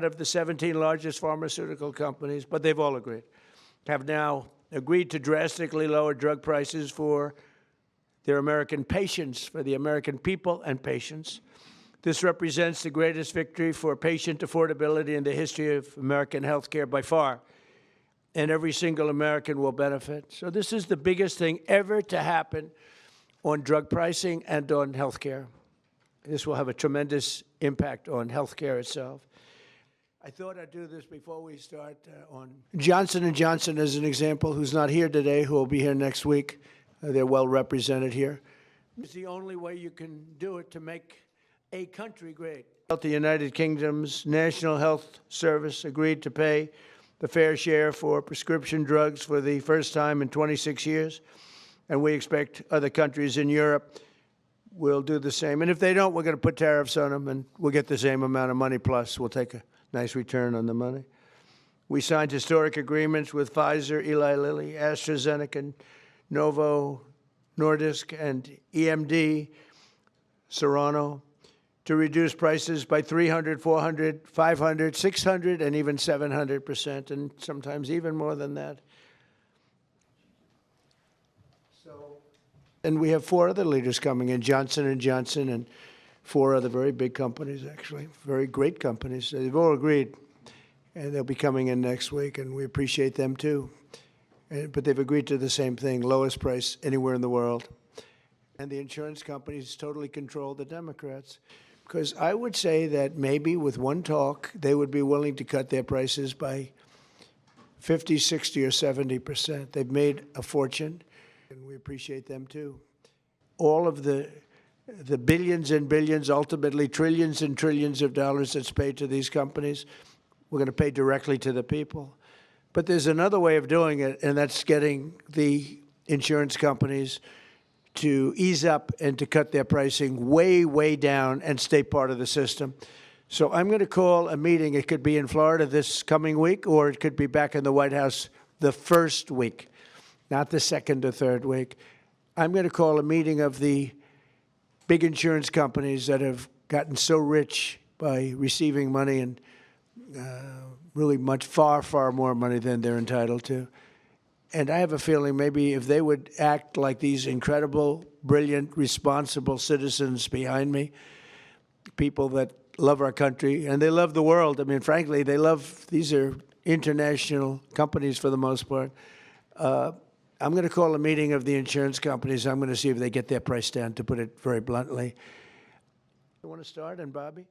of the 17 largest pharmaceutical companies, but they've all agreed, have now agreed to drastically lower drug prices for their American patients, for the American people and patients. This represents the greatest victory for patient affordability in the history of American healthcare by far, and every single American will benefit. So this is the biggest thing ever to happen on drug pricing and on healthcare. This will have a tremendous impact on healthcare itself. I thought I'd do this before we start on Johnson & Johnson as an example, who's not here today, who will be here next week. They're well represented here. It's the only way you can do it to make a country great. The United Kingdom's National Health Service agreed to pay the fair share for prescription drugs for the first time in 26 years, and we expect other countries in Europe will do the same. And if they don't, we're going to put tariffs on them, and we'll get the same amount of money, plus we'll take a nice return on the money. We signed historic agreements with Pfizer, Eli Lilly, AstraZeneca, Novo Nordisk, and EMD, Serrano, to reduce prices by 300, 400, 500, 600, and even 700%, and sometimes even more than that. And we have 4 other leaders coming in, Johnson & Johnson and 4 other very big companies, actually, very great companies. They've all agreed, and they'll be coming in next week, and we appreciate them too. But they've agreed to the same thing, lowest price anywhere in the world. And the insurance companies totally control the Democrats. Because I would say that maybe with one talk, they would be willing to cut their prices by 50, 60, or 70%. They've made a fortune, and we appreciate them too. All of the billions and billions, ultimately trillions and trillions of dollars that's paid to these companies, we're going to pay directly to the people. But there's another way of doing it, and that's getting the insurance companies to ease up and to cut their pricing way, way down and stay part of the system. So I'm going to call a meeting. It could be in Florida this coming week, or it could be back in the White House the first week, not the second or third week. I'm going to call a meeting of the big insurance companies that have gotten so rich by receiving money, and really much, far, far more money than they're entitled to. And I have a feeling maybe if they would act like these incredible, brilliant, responsible citizens behind me, people that love our country, and they love the world. I mean, frankly, these are international companies for the most part. I'm going to call a meeting of the insurance companies. I'm going to see if they get their price down, to put it very bluntly. You want to start, and Bobby?